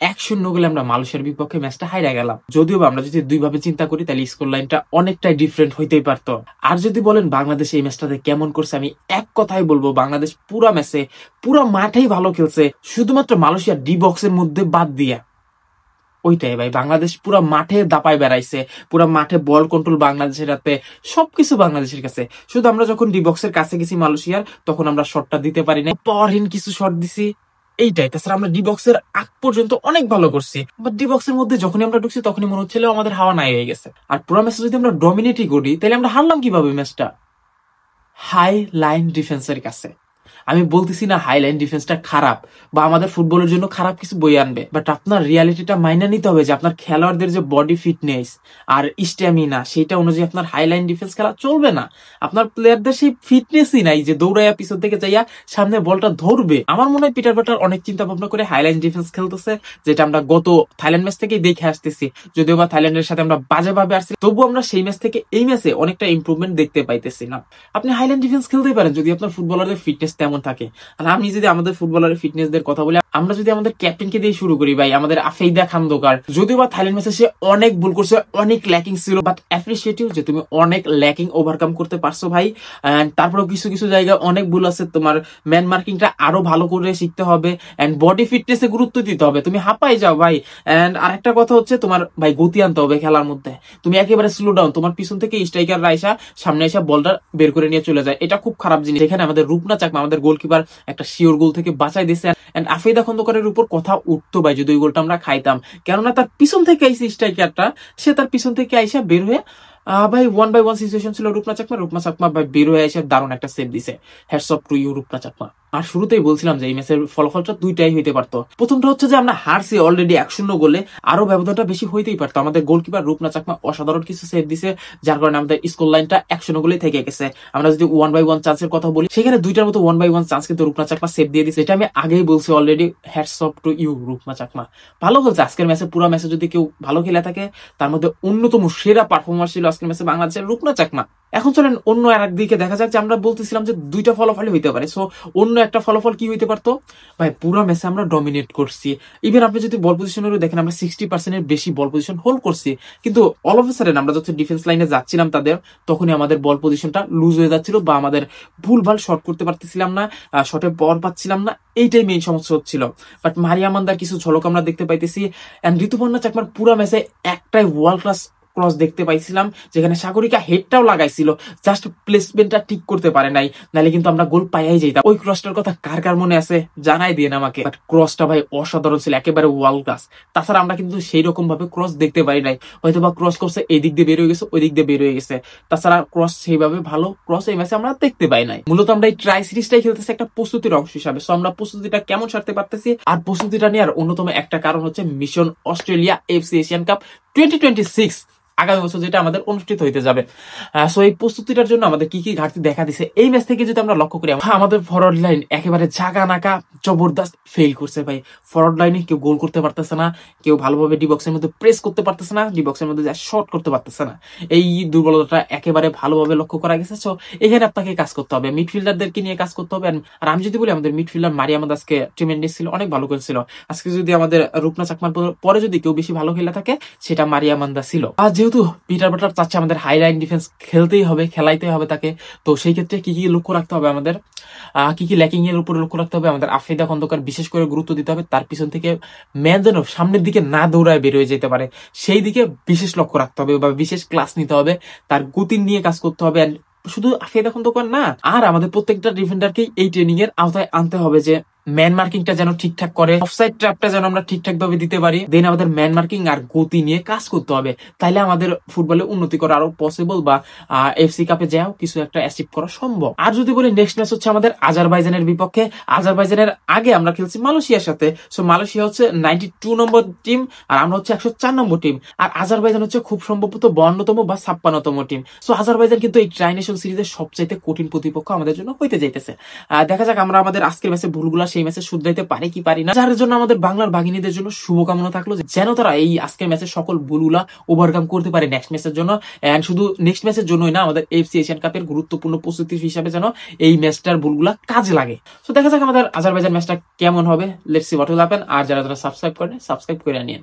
1-0 আমরা মালয়েশিয়ার বিপক্ষে ম্যাচটা হাইরা গেলাম। যদিও আমরা যদি দুইভাবে চিন্তা করি তাহলে স্কোর লাইনটা অনেকটাই ডিফারেন্ট হইতেই পারতো। আর যদি বলেন বাংলাদেশ এই ম্যাচটাতে কেমন করছে, আমি এক কথাই বলবো বাংলাদেশ পুরা ম্যাচে পুরা মাঠেই ভালো খেলছে, শুধুমাত্র মালয়েশিয়া ডি বক্সের মধ্যে বাদ দিয়া। ওইটাই ভাই, বাংলাদেশ পুরো মাঠে দাপায় বেড়াইছে, পুরো মাঠে বল কন্ট্রোল বাংলাদেশের হাতে, সবকিছু বাংলাদেশের কাছে। শুধু আমরা যখন ডি বক্সের কাছে গেছি মালয়েশিয়ার, তখন আমরা শটটা দিতে পারি না, পাওয়ারহীন কিছু শট দিছি এইটাই। তাছাড়া আমরা ডি বক্সের আগ পর্যন্ত অনেক ভালো করছি, বাট ডি বক্সের মধ্যে যখনই আমরা ঢুকছি তখনই মনে হচ্ছিল আমাদের হাওয়া নাই হয়ে গেছে। আর পুরো ম্যাচে যদি আমরা ডমিনেটই করি তাহলে আমরা হারলাম কিভাবে ম্যাচটা? হাই লাইন ডিফেন্সের কাছে। আমি বলতেছি না হাই লাইন ডিফেন্সটা খারাপ বা আমাদের ফুটবলের জন্য খারাপ কিছু বই আনবে, বাট আপনার রিয়ালিটিটা মাইনে নিতে হবে যে আপনার খেলোয়াড়দের যে বডি ফিটনেস আর স্ট্যামিনা, সেটা অনুযায়ী আপনার হাই লাইন ডিফেন্স খেলা চলবে না। আপনার প্লেয়ারদের সেই ফিটনেসই নাই যে দৌড়াইয়া পিছন থেকে যাইয়া সামনে বলটা ধরবে। আমার মনে হয় পিটার বাটার অনেক চিন্তা ভাবনা করে হাই লাইন ডিফেন্স খেলতেছে, যেটা আমরা গত থাইল্যান্ড ম্যাচ থেকেই দেখে আসতেছি। যদিও বা থাইল্যান্ডের সাথে আমরা বাজেভাবে আসছি, তবু আমরা সেই ম্যাচ থেকে এই ম্যাচে অনেকটা ইম্প্রুভমেন্ট দেখতে পাইতেছি না। আপনি হাই লাইন ডিফেন্স খেলতেই পারেন যদি আপনার ফুটবলারদের ফিটনেস তেমন থাকে। আর আমি যদি আমাদের ফুটবলারের ফিটনেসদের কথা বলি, আমরা যদি আমাদের ক্যাপ্টেনকে দিয়ে শুরু করি ভাই, আমাদের আফেইদা খান্দোকার, যদিও বা থাইল্যান্ড ম্যাচে সে অনেক ভুল করছে, অনেক ল্যাকিং ছিল, বাট অ্যাপ্রিসিয়েটিভ যে তুমি অনেক ল্যাকিং ওভারকাম করতে পারছো ভাই। তারপরেও কিছু কিছু জায়গায় অনেক ভুল আছে, তোমার ম্যান মার্কিংটা আরো ভালো করে শিখতে হবে, এন্ড বডি ফিটনেসে গুরুত্ব দিতে হবে। তুমি হাঁপাই যাও ভাই। এন্ড আরেকটা কথা হচ্ছে তোমার ভাই গতি আনতে হবে খেলার মধ্যে। তুমি একেবারে স্লো ডাউন, তোমার পিছন থেকে স্ট্রাইকার রাইসা সামনে এসে বলটা বের করে নিয়ে চলে যায়, এটা খুব খারাপ জিনিস। এখানে আমাদের রূপনা চাকমা, আমাদের গোলকিপার, একটা শিওর গোল থেকে বাঁচাই দিয়েছে। এন্ড আফেইদা খন্দকারের উপর কথা উঠতো ভাই যদি ওই গোলটা আমরা খাইতাম, কেননা তার পিছন থেকে আইসে স্ট্রাইকারটা, সে তার পিছন থেকে আইসা বের হয়ে ভাই 1-1 সিচুয়েশন ছিল রূপনা চাকমা ভাই বের হয়ে এসে দারুণ একটা সেভ দিছে। Hats off to you Rupna Chakma. আর শুরুতেই বলছিলাম যে এই ম্যাচের ফলাফলটা দুইটাই হইতে পারতো। প্রথমটা হচ্ছে যে আমরা হারছি অলরেডি 1-0 গোলে, আরো ব্যবধানটা বেশি হইতেই পারতো। আমাদের গোলকিপার রূপনা চাকমা অসাধারণ কিছু সেভ দিছে, যার কারণে আমাদের স্কোর লাইনটা 1-0 গোলে থেকে গেছে। আমরা যদি 1-1 চান্সের কথা বলি, সেখানে দুইটার মতো 1-1 চান্স কিন্তু রূপনা চাকমা সেভ দিয়ে দিচ্ছে, এটা আমি আগেই বলছি already. Hats off to you Rupna Chakma, ভালো খেলছে আজকের ম্যাচে। পুরো ম্যাচে যদি কেউ ভালো খেলে থাকে, তার মধ্যে অন্যতম সেরা পারফরমার ছিল আজকের ম্যাচে বাংলাদেশের রূপনা চাকমা। এখন চলেন অন্য আর দিকে দেখা যাক যে আমরা বলতেছিলাম যে দুইটা ফলাফলই হইতে পারে, সো অন্য একটা ফলাফল কি হইতে পারতো ভাই? পুরো ম্যাচে আমরা ডমিনেট করছি। ইভেন আপনি যদি বল পজিশনেরও দেখেন, আমরা 60% বেশি বল পজিশন হোল্ড করছি, কিন্তু অল অফ এ সাডেন আমরা যখন ডিফেন্স লাইনে যাচ্ছিলাম তাদের, তখনই আমাদের বল পজিশনটা লুজ হয়ে যাচ্ছিল বা আমাদের ভুলভাল শট করতে পারতেছিলাম না, শটে পাওয়ার পাচ্ছিলাম না, এইটাই মেইন সমস্যা হচ্ছিল। বাট মারিয়া মান্দার কিছু ঝলক আমরা দেখতে পাইতেছি। এন্ড ঋতুপর্ণা চাকমার পুরো ম্যাচে একটাই ওয়ার্ল্ড ক্লাস ক্রস দেখতে পাইছিলাম, যেখানে সাগরিকা হেডটাও লাগাইছিল, জাস্ট প্লেসমেন্টটা ঠিক করতে পারে নাই, নাহলে কিন্তু আমরা গোল পাইয়াই যাইতাম। ওই ক্রসটার কথা কার কার মনে আছে জানাই দিন আমাকে। বাট ক্রসটা ভাই অসাধারণ ছিল, একেবারে ওয়ার্ল্ড ক্লাস। তাছাড়া আমরা কিন্তু সেই রকম ভাবে ক্রস দেখতে পারি নাই, হয়তো বা ক্রস করছে এই দিক দিয়ে বের হয়ে গেছে, ওই দিক দিয়ে বের হয়ে গেছে। তাছাড়া ক্রস সেইভাবে ভালো ক্রস এই ম্যাচে আমরা দেখতে পাই নাই। মূলত আমরা এই ট্রাই সিরিজটাই খেলতেছি একটা প্রস্তুতির অংশ হিসাবে, সো আমরা প্রস্তুতিটা কেমন সারতে পারতেছি। আর প্রস্তুতিটা নেওয়ার অন্যতম একটা কারণ হচ্ছে mission Australia FC Asian cup 2026 আগামী বছর, যেটা আমাদের অনুষ্ঠিত হইতে যাবে। সো এই প্রস্তুতিটার জন্য আমাদের কি কি ঘাটতি দেখা দিছে এই ম্যাচ থেকে যদি আমরা লক্ষ্য করি, আমাদের ফরওয়ার্ড লাইন একেবারে জাগা নাকা জবরদস্ত ফেল করছে ভাই। ফরওয়ার্ড লাইনে কেউ গোল করতে পারতেছে না, কেউ ভালোভাবে ডি বক্সের মধ্যে প্রেস করতে পারতেছে না, ডি বক্সের মধ্যে শট করতে পারতেছে না। এই দুর্বলতাটা একেবারে ভালোভাবে লক্ষ্য করা গেছে। সো এখানে আপনাকে কাজ করতে হবে, মিডফিল্ডারদেরকে নিয়ে কাজ করতে হবে। আর আমি যদি বলি আমাদের মিডফিল্ডার মারিয়াম আজকে ট্রিমেন্ডাস ছিল, অনেক ভালো খেলছিল আজকে। যদি আমাদের রূপনা চাকমার পরে যদি কেউ বেশি ভালো খেলে থাকে, সেটা মারিয়া মান্দা ছিল। আর যেহেতু পিটার বাটার চাচ্ছে আমাদের হাই লাইন ডিফেন্স খেলতেই হবে, খেলাইতে হবে তাকে, তো সেই ক্ষেত্রে কি কি লক্ষ্য রাখতে হবে আমাদের, কি কি ল্যাকিং এর উপরে লক্ষ্য রাখতে হবে আমাদের। আফেইদা খন্দকার বিশেষ করে গুরুত্ব দিতে হবে, তার পিছন থেকে ম্যান যেন সামনের দিকে না দৌড়ায় বের হয়ে যেতে পারে, সেই দিকে বিশেষ লক্ষ্য রাখতে হবে বা বিশেষ ক্লাস নিতে হবে, তার গতি নিয়ে কাজ করতে হবে। শুধু আফেইদা খন্দকার না, আর আমাদের প্রত্যেকটা ডিফেন্ডারকে এই ট্রেনিং এর আওতায় আনতে হবে যে ম্যান মার্কিংটা যেন ঠিকঠাক করে, অফসাইড ট্র্যাপটা যেন আমরা ঠিকঠাক ভাবে দিতে পারি। দেন আমাদের ম্যান মার্কিং আর গতি নিয়ে কাজ করতে হবে, তাইলে আমাদের ফুটবলে উন্নতি করা আরো পসিবল বা এফসি কাপে যাও কিছু একটা অ্যাচিভ করা সম্ভব। আর যদি বলি নেক্সট ম্যাচ হচ্ছে আমাদের আজারবাইজানের বিপক্ষে। আজারবাইজানের আগে আমরা খেলছি মালয়েশিয়ার সাথে। সো মালয়েশিয়া হচ্ছে 92 নম্বর টিম আর আমরা হচ্ছে 104 নম্বর টিম, আর আজারবাইজান হচ্ছে খুব সম্ভবত 52তম বা 56তম টিম। সো আজারবাইজান কিন্তু এই ট্রাই নেশন সিরিজের সবচাইতে কঠিন প্রতিপক্ষ আমাদের জন্য হইতে যাইতেছে। দেখা যাক আমরা আমাদের আজকের ম্যাচে ভুলগুলা সেই ম্যাচে শুধরাইতে পারে কি পারি না, যার জন্য আমাদের বাংলার বাঘিনীদের জন্য শুভকামনা থাকলো যেন তারা এই আজকের ম্যাচের সকল ভুলগুলা ওভারকাম করতে পারে নেক্সট ম্যাচের জন্য। এন্ড শুধু নেক্সট ম্যাচের জন্যই না, আমাদের এফসি এশিয়ান কাপের গুরুত্বপূর্ণ প্রস্তুতি হিসাবে যেন এই ম্যাচটার ভুলগুলা কাজে লাগে। তো দেখা যাক আমাদের আজারবাইজান ম্যাচটা কেমন হবে। Let's see what will happen. আর যারা সাবস্ক্রাইব করে সাবস্ক্রাইব করে নিন।